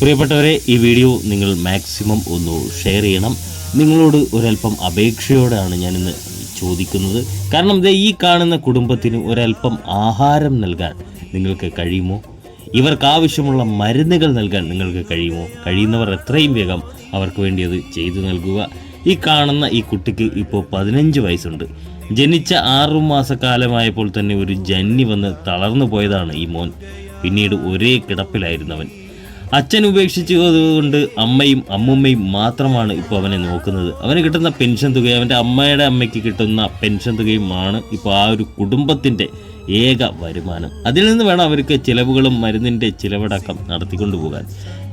പ്രിയപ്പെട്ടവരെ, ഈ വീഡിയോ നിങ്ങൾ മാക്സിമം ഒന്ന് ഷെയർ ചെയ്യണം. നിങ്ങളോട് ഒരല്പം അപേക്ഷയോടാണ് ഞാനിന്ന് ചോദിക്കുന്നത്. കാരണം ഈ കാണുന്ന കുടുംബത്തിന് ഒരല്പം ആഹാരം നൽകാൻ നിങ്ങൾക്ക് കഴിയുമോ? ഇവർക്ക് ആവശ്യമുള്ള മരുന്നുകൾ നൽകാൻ നിങ്ങൾക്ക് കഴിയുമോ? കഴിയുന്നവർ എത്രയും വേഗം അവർക്ക് വേണ്ടി അത് ചെയ്തു നൽകുക. ഈ കാണുന്ന ഈ കുട്ടിക്ക് ഇപ്പോൾ 15 വയസ്സുണ്ട്. ജനിച്ച 6 മാസക്കാലമായപ്പോൾ തന്നെ ഒരു ജന്നി വന്ന് തളർന്നു പോയതാണ് ഈ മോൻ. പിന്നീട് ഒരേ കിടപ്പിലായിരുന്നവൻ. അച്ഛൻ ഉപേക്ഷിച്ചതുകൊണ്ട് അമ്മയും അമ്മുമ്മയും മാത്രമാണ് ഇപ്പോൾ അവനെ നോക്കുന്നത്. അവന് കിട്ടുന്ന പെൻഷൻ തുകയും അവൻ്റെ അമ്മയുടെ അമ്മയ്ക്ക് കിട്ടുന്ന പെൻഷൻ തുകയുമാണ് ഇപ്പോൾ ആ ഒരു കുടുംബത്തിൻ്റെ ഏക വരുമാനം. അതിൽ നിന്ന് വേണം അവർക്ക് ചിലവുകളും മരുന്നിൻ്റെ ചിലവടക്കം നടത്തിക്കൊണ്ടു പോകാൻ.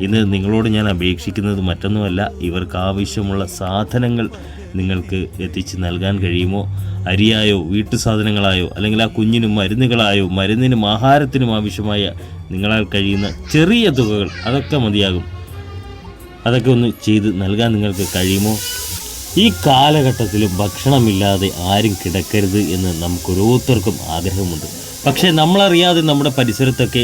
ഇന്ന് നിങ്ങളോട് ഞാൻ അപേക്ഷിക്കുന്നത് മറ്റൊന്നുമല്ല, ഇവർക്ക് ആവശ്യമുള്ള സാധനങ്ങൾ നിങ്ങൾക്ക് എത്തിച്ച് നൽകാൻ കഴിയുമോ? അരിയായോ, വീട്ടു സാധനങ്ങളായോ, അല്ലെങ്കിൽ ആ കുഞ്ഞിന് മരുന്നുകളായോ, മരുന്നിനും ആഹാരത്തിനും ആവശ്യമായ നിങ്ങളാൽ കഴിയുന്ന ചെറിയ തുകകൾ, അതൊക്കെ മതിയാകും. അതൊക്കെ ഒന്ന് ചെയ്ത് നൽകാൻ നിങ്ങൾക്ക് കഴിയുമോ? ഈ കാലഘട്ടത്തിൽ ഭക്ഷണമില്ലാതെ ആരും കിടക്കരുത് എന്ന് നമുക്കൊരോരുത്തർക്കും ആഗ്രഹമുണ്ട്. പക്ഷേ നമ്മളറിയാതെ നമ്മുടെ പരിസരത്തൊക്കെ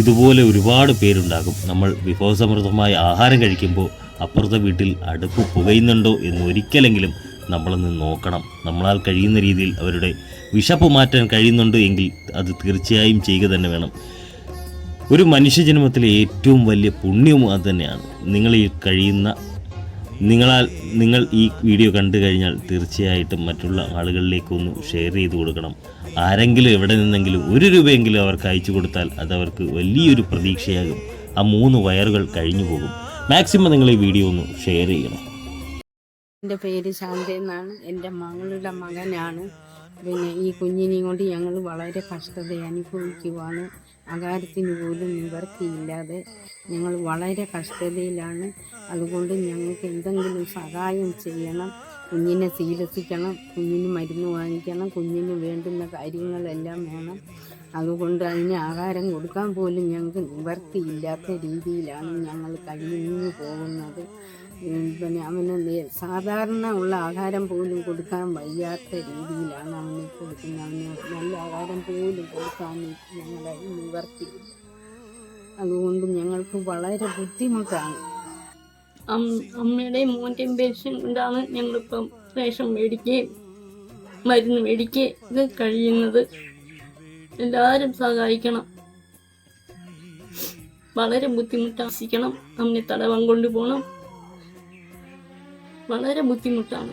ഇതുപോലെ ഒരുപാട് പേരുണ്ടാകും. നമ്മൾ വിഭവസമൃദ്ധമായ ആഹാരം കഴിക്കുമ്പോൾ അപ്പുറത്തെ വീട്ടിൽ അടുപ്പ് പുകയുന്നുണ്ടോ എന്ന് ഒരിക്കലെങ്കിലും നമ്മളൊന്ന് നോക്കണം. നമ്മളാൽ കഴിയുന്ന രീതിയിൽ അവരുടെ വിശപ്പ് മാറ്റാൻ കഴിയുന്നുണ്ട് എങ്കിൽ അത് തീർച്ചയായും ചെയ്യുക തന്നെ വേണം. ഒരു മനുഷ്യജന്മത്തിലെ ഏറ്റവും വലിയ പുണ്യവും അത് തന്നെയാണ്. നിങ്ങൾ ഈ വീഡിയോ കണ്ടു കഴിഞ്ഞാൽ തീർച്ചയായിട്ടും മറ്റുള്ള ആളുകളിലേക്കൊന്ന് ഷെയർ ചെയ്ത് കൊടുക്കണം. ആരെങ്കിലും എവിടെ നിന്നെങ്കിലും 1 രൂപയെങ്കിലും അവർക്ക് അയച്ചു കൊടുത്താൽ അതവർക്ക് വലിയൊരു പ്രതീക്ഷയാകും. ആ 3 വയറുകൾ കഴിഞ്ഞു പോകും. മാക്സിമം നിങ്ങൾ ഈ വീഡിയോ ഒന്ന് ഷെയർ ചെയ്യണം. എൻ്റെ പേര് ശാന്ത എന്നാണ്. എൻ്റെ മകളുടെ മകനാണ്. പിന്നെ ഈ കുഞ്ഞിനെയും കൊണ്ട് ഞങ്ങൾ വളരെ കഷ്ടത അനുഭവിക്കുവാണ്. ആഹാരത്തിന് പോലും നിവർത്തിയില്ലാതെ ഞങ്ങൾ വളരെ കഷ്ടതയിലാണ്. അതുകൊണ്ട് ഞങ്ങൾക്ക് എന്തെങ്കിലും സഹായം ചെയ്യണം. കുഞ്ഞിനെ ചികിത്സിക്കണം, കുഞ്ഞിന് മരുന്ന് വാങ്ങിക്കണം, കുഞ്ഞിന് വേണ്ടുന്ന കാര്യങ്ങളെല്ലാം വേണം. അതുകൊണ്ട് അതിന് ആഹാരം കൊടുക്കാൻ പോലും ഞങ്ങൾക്ക് നിവർത്തിയില്ലാത്ത രീതിയിലാണ് ഞങ്ങൾ കഴിഞ്ഞു പോകുന്നത്. പിന്നെ അവന് സാധാരണ ഉള്ള ആഹാരം പോലും കൊടുക്കാൻ വയ്യാത്ത രീതിയിലാണ് അവനെ കൊടുക്കുന്നത്. അവന് നല്ല ആഹാരം പോലും കൊടുക്കാൻ ഞങ്ങളെ നിവർത്തിയില്ല. അതുകൊണ്ട് ഞങ്ങൾക്ക് വളരെ ബുദ്ധിമുട്ടാണ്. അമ്മയുടെയും മോൻ്റെയും പെൻഷൻ കൊണ്ടാണ് ഞങ്ങളിപ്പം റേഷൻ മേടിക്കുകയും മരുന്ന് മേടിക്കുകയും ഇത് കഴിയുന്നത്. എല്ലാവരും സഹായിക്കണം. വളരെ ബുദ്ധിമുട്ടാണ്. അമ്മയെ തടവാൻ കൊണ്ടുപോകണം. വളരെ ബുദ്ധിമുട്ടാണ്.